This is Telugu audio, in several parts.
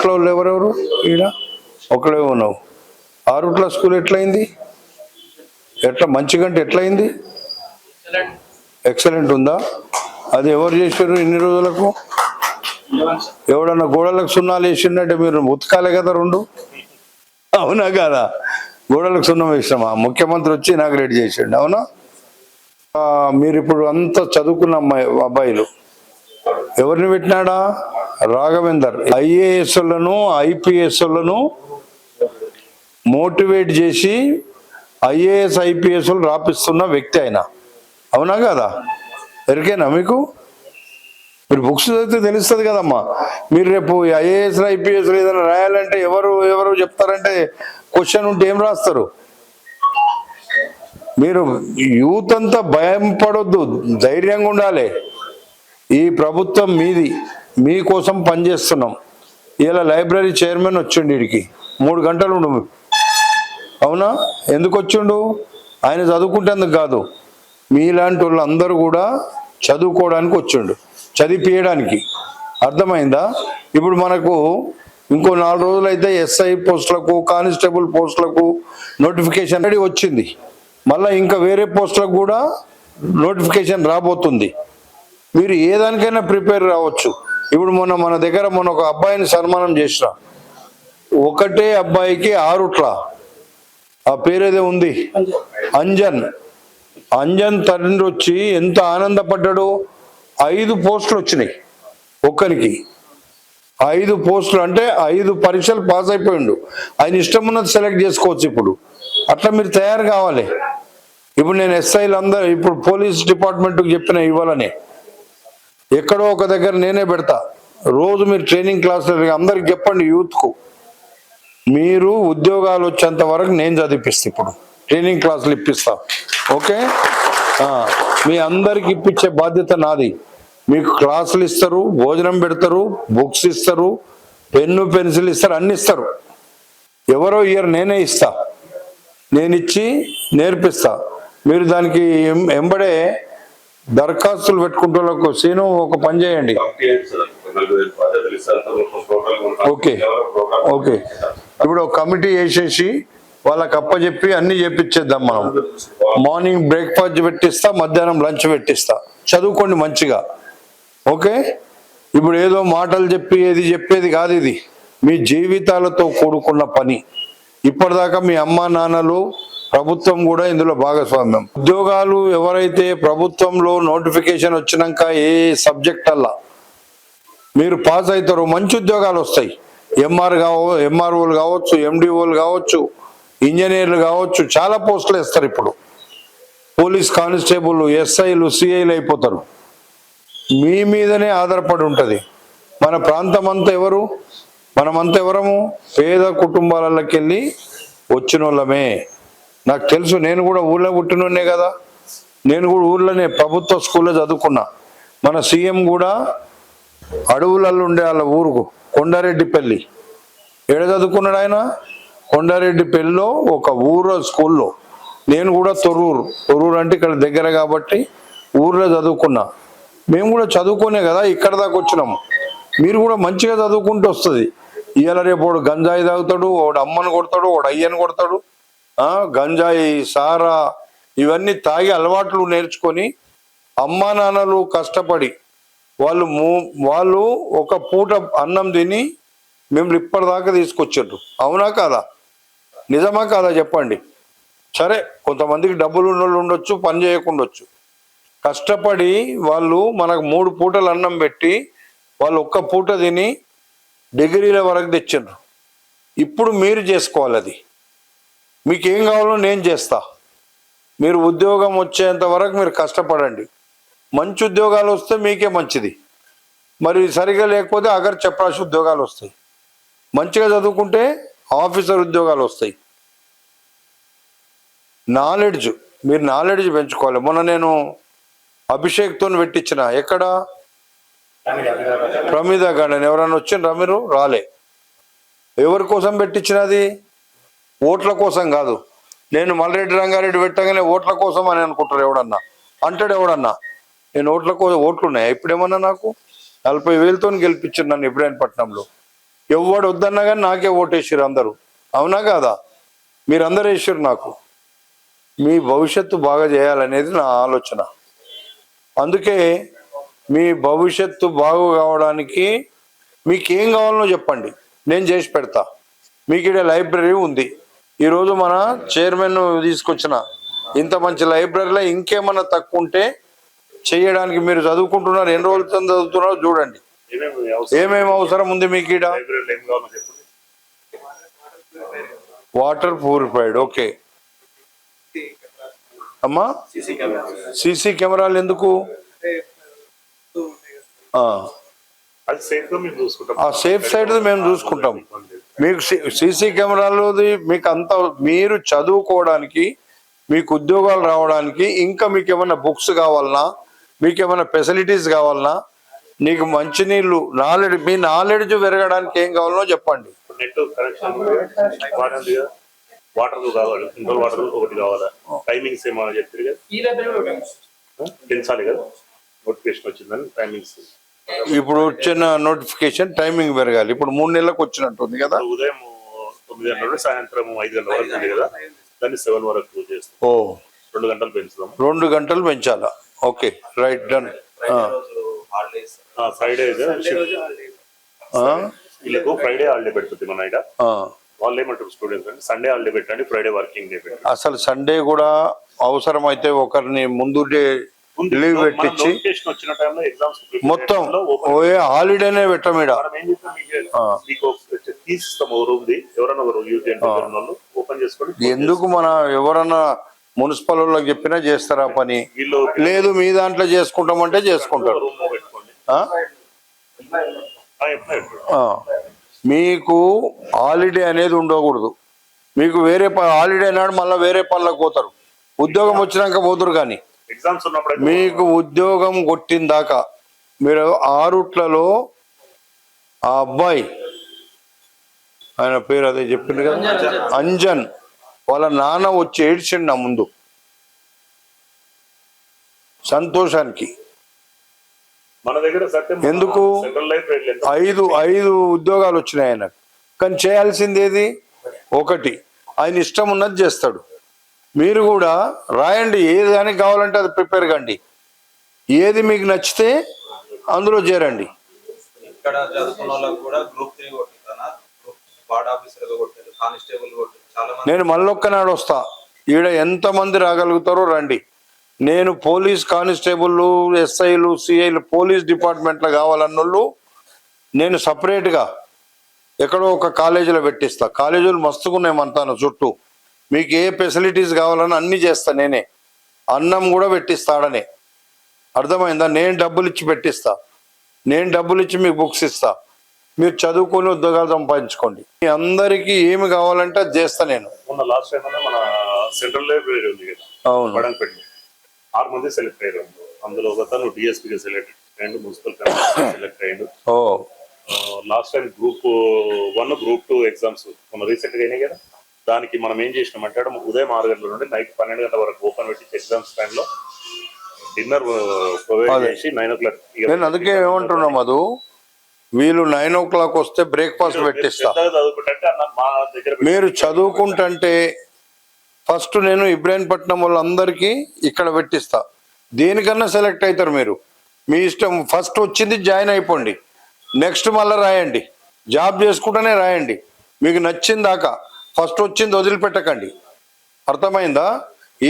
రూట్లో ఎవరెవరు ఈడ ఒకడే ఉన్నావు. ఆ రూట్లో స్కూల్ ఎట్లయింది? ఎట్లా మంచిగంటే ఎట్లయింది? ఎక్సలెంట్ ఉందా? అది ఎవరు చేశారు ఇన్ని రోజులకు? ఎవడన్నా గోడలకు సున్నాలు వేసిందంటే మీరు ఉతకాలే కదా రెండు. అవునా కదా? గోడలకు సున్నం వేసినామా? ముఖ్యమంత్రి వచ్చి ఇనాగ్రేట్ చేసిండు. అవునా? మీరు ఇప్పుడు అంతా చదువుకున్న అబ్బాయిలు ఎవరిని పెట్టినాడా? రాఘవేందర్. ఐఏఎస్లను ఐపీఎస్లను మోటివేట్ చేసి ఐఏఎస్ ఐపీఎస్లు రాపిస్తున్న వ్యక్తి ఆయన. అవునా కదా? ఎరికేనా మీకు? మీరు బుక్స్ చదివితే తెలుస్తుంది కదమ్మా. మీరు రేపు ఐఏఎస్ ఐపీఎస్ ఏదైనా రాయాలంటే ఎవరు చెప్తారంటే క్వశ్చన్ ఉంటే ఏం రాస్తారు? మీరు యూత్ అంతా భయం పడొద్దు, ధైర్యంగా ఉండాలి. ఈ ప్రభుత్వం మీది, మీకోసం పనిచేస్తున్నాం. ఇలా లైబ్రరీ చైర్మన్ వచ్చిండు వీడికి 3 గంటలు ఉండు. అవునా? ఎందుకు వచ్చిండు? ఆయన చదువుకుంటేందుకు కాదు, మీలాంటి వాళ్ళు అందరూ కూడా చదువుకోవడానికి వచ్చిండు, చదివించడానికి. అర్థమైందా? ఇప్పుడు మనకు ఇంకో 4 రోజులు అయితే ఎస్ఐ పోస్టులకు కానిస్టేబుల్ పోస్టులకు నోటిఫికేషన్ రెడీ వచ్చింది. మళ్ళీ ఇంకా వేరే పోస్టులకు కూడా నోటిఫికేషన్ రాబోతుంది. మీరు ఏ దానికైనా ప్రిపేర్ రావచ్చు. ఇప్పుడు మన దగ్గర ఒక అబ్బాయిని సన్మానం చేసిన, ఒకటే అబ్బాయికి 6 రూట్ల, ఆ పేరేదో ఉంది, అంజన్ తండ్రి వచ్చి ఎంత ఆనందపడ్డాడు. 5 పోస్టులు వచ్చినాయి ఒక్కరికి. 5 పోస్టులు అంటే 5 పరీక్షలు పాస్ అయిపోయిండు. ఆయన ఇష్టం ఉన్నది సెలెక్ట్ చేసుకోవచ్చు. ఇప్పుడు అట్లా మీరు తయారు కావాలి. ఇప్పుడు నేను ఎస్ఐలు అందరూ ఇప్పుడు పోలీస్ డిపార్ట్మెంట్కి చెప్పిన ఇవ్వాలని, ఎక్కడో ఒక దగ్గర నేనే పెడతా. రోజు మీరు ట్రైనింగ్ క్లాసులు అందరికి చెప్పండి. యూత్కు మీరు ఉద్యోగాలు వచ్చేంత వరకు నేను చదివిపిస్తా. ఇప్పుడు ట్రైనింగ్ క్లాసులు ఇప్పిస్తా. ఓకే? మీ అందరికి ఇప్పించే బాధ్యత నాది. మీకు క్లాసులు ఇస్తారు, భోజనం పెడతారు, బుక్స్ ఇస్తారు, పెన్ను పెన్సిల్ ఇస్తారు, అన్ని ఇస్తారు. ఎవరో ఇయర్ నేనే ఇస్తా. నేను ఇచ్చి నేర్పిస్తా. మీరు దానికి ఎంబడే దరఖాస్తులు పెట్టుకుంటూ సీను ఒక పని చేయండి. Okay okay. ఇప్పుడు ఒక కమిటీ వేసేసి వాళ్ళకి అప్పచెప్పి అన్ని చేపించేద్దాం. మనం మార్నింగ్ బ్రేక్ఫాస్ట్ పెట్టిస్తా, మధ్యాహ్నం లంచ్ పెట్టిస్తా. చదువుకోండి మంచిగా. ఓకే? ఇప్పుడు ఏదో మాటలు చెప్పేది కాదు. ఇది మీ జీవితాలతో కూడుకున్న పని. ఇప్పటిదాకా మీ అమ్మా నాన్నలు, ప్రభుత్వం కూడా ఇందులో భాగస్వామ్యం. ఉద్యోగాలు ఎవరైతే ప్రభుత్వంలో నోటిఫికేషన్ వచ్చినాక ఏ సబ్జెక్ట్ అలా మీరు పాస్ అవుతారో మంచి ఉద్యోగాలు వస్తాయి. ఎంఆర్ఓలు కావచ్చు, ఎండిఓలు కావచ్చు, ఇంజనీర్లు కావచ్చు, చాలా పోస్టులు వేస్తారు. ఇప్పుడు పోలీస్ కానిస్టేబుల్, ఎస్ఐలు, సిఐలు అయిపోతారు. మీ మీదనే ఆధారపడి ఉంటుంది. మన ప్రాంతం అంతా ఎవరు? మనమంతా ఎవరము? పేద కుటుంబాలకి వెళ్ళి వచ్చిన వాళ్ళమే. నాకు తెలుసు. నేను కూడా ఊళ్ళో పుట్టినోనే కదా. నేను కూడా ఊళ్ళోనే ప్రభుత్వ స్కూల్లో చదువుకున్నా. మన సీఎం కూడా అడవులలో ఉండే వాళ్ళ ఊరుకు కొండారెడ్డిపల్లి. ఎక్కడ చదువుకున్నాడు ఆయన? కొండారెడ్డిపల్లిలో ఒక ఊరు స్కూల్లో. నేను కూడా తొర్రూరు అంటే ఇక్కడ దగ్గర కాబట్టి ఊర్లో చదువుకున్నా. మేము కూడా చదువుకునే కదా ఇక్కడ దాకా వచ్చినాము. మీరు కూడా మంచిగా చదువుకుంటూ వస్తుంది. ఇవాళ రేపు వాడు గంజాయి తాగుతాడు, వాడు అమ్మను కొడతాడు, వాడు అయ్యను కొడతాడు. గంజాయి, సారా ఇవన్నీ తాగి అలవాట్లు నేర్చుకొని అమ్మా నాన్నలు కష్టపడి వాళ్ళు ఒక పూట అన్నం తిని మిమ్మల్ని ఇప్పటిదాకా తీసుకొచ్చారు. అవునా కాదా? నిజమా కాదా చెప్పండి. సరే, కొంతమందికి డబ్బులు ఉన్నోళ్ళు ఉండొచ్చు, పని చేయకుండొచ్చు. కష్టపడి వాళ్ళు మనకు 3 పూటలు అన్నం పెట్టి వాళ్ళు ఒక్క పూట తిని డిగ్రీల వరకు తెచ్చిండ్రు. ఇప్పుడు మీరు చేసుకోవాలి. అది మీకేం కావాలో నేను చేస్తా. మీరు ఉద్యోగం వచ్చేంత వరకు మీరు కష్టపడండి. మంచి ఉద్యోగాలు వస్తే మీకే మంచిది. మరి సరిగా లేకపోతే అగర్ చెప్పరాసి ఉద్యోగాలు వస్తాయి. మంచిగా చదువుకుంటే ఆఫీసర్ ఉద్యోగాలు వస్తాయి. మీరు నాలెడ్జ్ పెంచుకోవాలి. మొన్న నేను అభిషేక్తో పెట్టించిన, ఎక్కడ? ప్రమిద గార్డెన్. ఎవరైనా వచ్చిండ్రా? మీరు రాలే. ఎవరి కోసం పెట్టించినది? ఓట్ల కోసం కాదు. నేను మల్రెడ్డి రంగారెడ్డి పెట్టగానే ఓట్ల కోసం అని అనుకుంటారు. ఎవడన్నా అంటాడు? ఎవడన్నా నేను ఓట్లు ఉన్నాయి ఇప్పుడేమన్నా? నాకు 40,000తో గెలిపించాను నన్ను ఇబ్రాహీంపట్నంలో. ఎవడు వద్దన్నా కానీ నాకే ఓటేసారు అందరూ, అవునా కాదా? మీరందరూ వేసారు నాకు. మీ భవిష్యత్తు బాగా చేయాలనేది నా ఆలోచన. అందుకే మీ భవిష్యత్తు బాగు కావడానికి మీకేం కావాలనో చెప్పండి, నేను చేసి పెడతా. మీకు ఇక్కడ లైబ్రరీ ఉంది, ఈరోజు మన చైర్మన్ తీసుకొచ్చిన ఇంత మంచి లైబ్రరీలో ఇంకేమన్నా తక్కువ ఉంటే చేయడానికి, మీరు చదువుకుంటున్నారు, ఎన్ని రోజులు చదువుతున్నారో చూడండి. ఏమేమి అవసరం ఉంది మీకు ఇక్కడ? వాటర్ ప్యూరిఫైడ్, ఓకే అమ్మా. సీసీ కెమెరాలు ఎందుకు? ఆ సేఫ్ సైడ్ మేము చూసుకుంటాం. మీకు సీసీ కెమెరాలది మీకు అంత, మీరు చదువుకోవడానికి, మీకు ఉద్యోగాలు రావడానికి, ఇంకా మీకు ఏమైనా బుక్స్ కావాలన్నా, మీకు ఏమైనా ఫెసిలిటీస్ కావాలన్నా, నీకు మంచినీళ్ళు, నాలెడ్జ్, మీ నాలెడ్జ్ పెరగడానికి ఏం కావాలనో చెప్పండి. నెట్ కనెక్షన్ వాటర్ కావాలి, మినరల్ వాటర్ ఒకటి కావాలా, టైమింగ్స్ ఏమైనా చెప్పారు కదా, పెంచాలి కదా, నోటిఫికేషన్ వచ్చిందని టైమింగ్స్. ఇప్పుడు వచ్చిన నోటిఫికేషన్ టైమింగ్ పెరగాలి. ఇప్పుడు 3 నెలలకు వచ్చినట్టుంది కదా. ఉదయం 9 గంటల నుండి సాయంత్రం 5 గంటల వరకు ఉంది కదా, దాన్ని 7 వరకు చేస్తాం. ఓ 2 గంటలు పెంచుదాం. 2 గంటలు పెంచాలా? Okay, right, done. ఫ్రైడే వీళ్ళకు ఫ్రైడే హాలిడే పెడుతుంది మన ఇక్కడ. వాళ్ళు ఏమంటారు స్టూడెంట్స్ అంటే సండే హాలిడే పెట్టండి, ఫ్రైడే వర్కింగ్ డే పెట్టండి. అసలు సండే కూడా అవసరం అయితే ఒకరిని ముందు డే లీవ్ పెట్టించి వచ్చిన టైంలో ఎగ్జామ్స్ మొత్తం హాలిడేనే పెట్టమీడ తీసిస్తాం. ఎవరన్నా ఓపెన్ చేసుకోండి. ఎందుకు మన ఎవరన్నా మున్సిపల్ వాళ్ళకి చెప్పినా చేస్తారా పని? లేదు మీ దాంట్లో చేసుకుంటామంటే చేసుకుంటారు. మీకు హాలిడే అనేది ఉండకూడదు. మీకు వేరే హాలిడే నాడు మళ్ళీ వేరే పనులకు పోతారు, ఉద్యోగం వచ్చినాక పోతురు. కానీ ఎగ్జామ్స్ ఉన్నప్పుడు మీకు ఉద్యోగం కొట్టిన దాకా మీరు ఆ రూట్లలో ఆ అబ్బాయి, ఆయన పేరు అదే చెప్పింది కదా, అంజన్, వాళ్ళ నాన్న వచ్చి ఏడ్చిండు నా ముందు సంతోషానికి. మన దగ్గర ఎందుకు 5 ఉద్యోగాలు వచ్చినాయి ఆయనకు, కానీ చేయాల్సింది ఏది? ఒకటి, ఆయన ఇష్టం ఉన్నది చేస్తాడు. మీరు కూడా రాయండి, ఏది కానీ కావాలంటే అది ప్రిపేర్ కండి, ఏది మీకు నచ్చితే అందులో చేరండి. ఇక్కడ చదువుకున్న వాళ్ళకి కూడా గ్రూప్ 3 కొట్టినా, వార్డ్ ఆఫీసర్ కొట్టారు, కానిస్టేబుల్ కొట్టారు, చాలా మంది. నేను మళ్ళొక్కనాడు వస్తా, ఈడ ఎంతమంది రాగలుగుతారో రండి. నేను పోలీస్ కానిస్టేబుల్, ఎస్ఐలు, సిఐలు, పోలీస్ డిపార్ట్మెంట్లో కావాలన్నోళ్ళు నేను సపరేట్గా ఎక్కడో ఒక కాలేజీలో పెట్టిస్తా. కాలేజీలు మస్తుకున్నాయమంతాను చుట్టూ, మీకు ఏ ఫెసిలిటీస్ కావాలని అన్ని చేస్తా నేనే. అన్నం కూడా పెట్టిస్తాడనే, అర్థమైందా? నేను డబ్బులు ఇచ్చి పెట్టిస్తా, నేను డబ్బులు ఇచ్చి మీకు బుక్స్ ఇస్తా, మీరు చదువుకొని ఉద్యోగాలు సంపాదించుకోండి. మీ అందరికీ ఏమి కావాలంటే అది చేస్తా నేను. లాస్ట్ టైం మన సెంట్రల్ లైబ్రరీ ఉంది కదా, అవును, 6 మంది సెలెక్ట్ అయ్యారు. అందులో ఒకతను డిఎస్పీగా సెలెక్ట్ అయ్యాడు, మున్సిపల్ కమిషనర్ సెలెక్ట్ అయ్యాడు. Last time group 1, group 2 exams మన రీసెంట్ గా అయినాయి కదా, దానికి మనం ఏం చేసినామంటే ఉదయం 6 గంటల నుండి నైట్ 12 గంటల వరకు ఓపెన్ పెట్టి ఎగ్జామ్స్ టైంలో డిన్నర్ ప్రొవైడ్ చేసి 9 o'clock. నేను అందుకే ఏమంటున్నా మధు, వీళ్ళు 9 o'clock వస్తే బ్రేక్ఫాస్ట్ పెట్టిస్తా. మీరు చదువుకుంటుంటే ఫస్ట్ నేను ఇబ్రాహీంపట్నం వాళ్ళందరికీ ఇక్కడ పెట్టిస్తా. దేనికన్నా సెలెక్ట్ అవుతారు మీరు, మీ ఇష్టం. ఫస్ట్ వచ్చింది జాయిన్ అయిపోండి, నెక్స్ట్ మళ్ళీ రాయండి, జాబ్ చేసుకుంటూనే రాయండి, మీకు నచ్చిన దాకా. ఫస్ట్ వచ్చింది వదిలిపెట్టకండి, అర్థమైందా?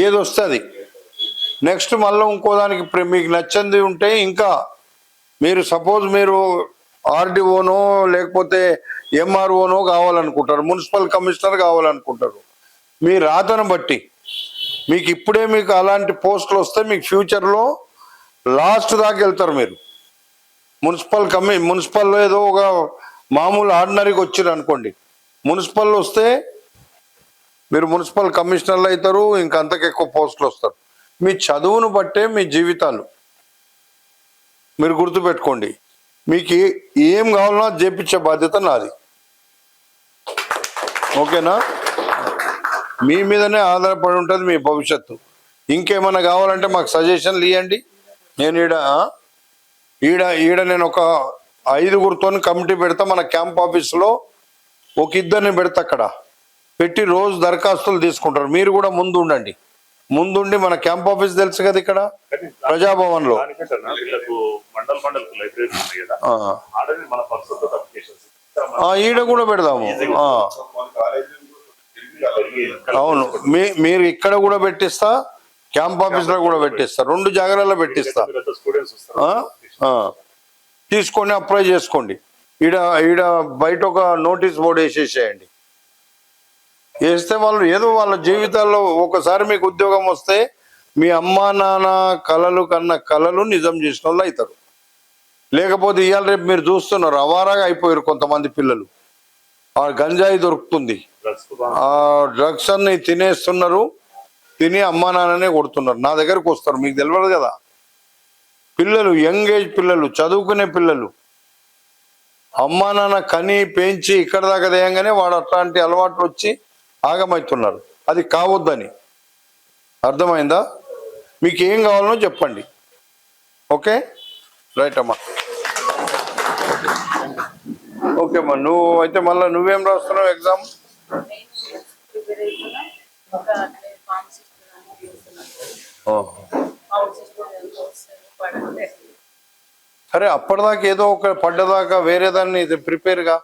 ఏది వస్తుంది నెక్స్ట్ మళ్ళీ ఇంకో దానికి మీకు నచ్చింది ఉంటే ఇంకా. మీరు సపోజ్ మీరు ఆర్డీఓనో లేకపోతే ఎంఆర్ఓనో కావాలనుకుంటారు, మున్సిపల్ కమిషనర్ కావాలనుకుంటారు, మీ రాతను బట్టి మీకు ఇప్పుడే మీకు అలాంటి పోస్టులు వస్తే మీకు ఫ్యూచర్లో లాస్ట్ దాకా వెళ్తారు మీరు. మున్సిపల్లో ఏదో ఒక మామూలు ఆర్డినరీకి వచ్చారు అనుకోండి, మున్సిపల్లో వస్తే మీరు మున్సిపల్ కమిషనర్లు అవుతారు, ఇంకా అంతకు ఎక్కువ పోస్టులు వస్తారు. మీ చదువును బట్టే మీ జీవితాలు. మీరు గుర్తుపెట్టుకోండి, మీకు ఏం కావాలన్నా చేపించే బాధ్యత నాది, ఓకేనా? మీ మీదనే ఆధారపడి ఉంటుంది మీ భవిష్యత్తు. ఇంకేమన్నా కావాలంటే మాకు సజెషన్లు ఇవ్వండి. నేను ఈడ నేను ఒక 5గురితో కమిటీ పెడతా. మన క్యాంప్ ఆఫీసులో ఒక ఇద్దరిని పెడతా. అక్కడ పెట్టి రోజు దరఖాస్తులు తీసుకుంటారు. మీరు కూడా ముందు ఉండండి. ముందుండి మన క్యాంప్ ఆఫీస్ తెలుసు కదా ఇక్కడ ప్రజాభవన్ లో. ఈడ కూడా పెడదాము. అవును, మీరు ఇక్కడ కూడా పెట్టిస్తా, క్యాంప్ ఆఫీస్ లో కూడా పెట్టిస్తా, 2 జాగాలలో పెట్టిస్తా. తీసుకొని అప్లై చేసుకోండి. ఈడ బయట ఒక నోటీస్ బోర్డు వేసేసేయండి. వేస్తే వాళ్ళు ఏదో వాళ్ళ జీవితాల్లో ఒకసారి మీకు ఉద్యోగం వస్తే మీ అమ్మా నాన్న కలలు కన్న కలలు నిజం చేసిన వాళ్ళు అవుతారు. లేకపోతే ఇవాళ రేపు మీరు చూస్తున్నారు అవారాగా అయిపోయారు కొంతమంది పిల్లలు. ఆ గంజాయి దొరుకుతుంది, ఆ డ్రగ్స్ అన్ని తినేస్తున్నారు, తిని అమ్మా నాన్ననే కొడుతున్నారు. నా దగ్గరకు వస్తారు, మీకు తెలియదు కదా. పిల్లలు యంగ్ ఏజ్ పిల్లలు, చదువుకునే పిల్లలు, అమ్మా నాన్న కని పెంచి ఇక్కడ దాకా దేయంగానే వాడు అట్లాంటి అలవాట్లు వచ్చి ఆగమవుతున్నారు. అది కావద్దని. అర్థమైందా? మీకు ఏం కావాలనో చెప్పండి. ఓకే, రైట్ అమ్మా. ఓకే అమ్మా, నువ్వు అయితే మళ్ళీ నువ్వేం రాస్తున్నావు ఎగ్జామ్? సరే, అప్పటిదాకా ఏదో ఒక పడ్డదాకా వేరే దాన్ని ప్రిపేర్గా.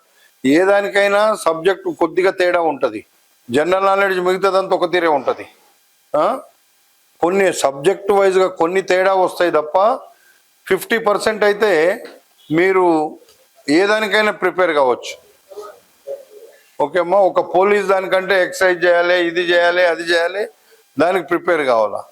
ఏ దానికైనా సబ్జెక్టు కొద్దిగా తేడా ఉంటుంది. జనరల్ నాలెడ్జ్ మిగతాదంతా ఒక తీరే ఉంటుంది. కొన్ని సబ్జెక్టు వైజ్గా కొన్ని తేడా వస్తాయి తప్ప 50% అయితే మీరు ఏ దానికైనా ప్రిపేర్ కావచ్చు. ఓకే అమ్మా, ఒక పోలీస్ దానికంటే ఎక్సర్సైజ్ చేయాలి, ఇది చేయాలి, అది చేయాలి, దానికి ప్రిపేర్ కావాలా.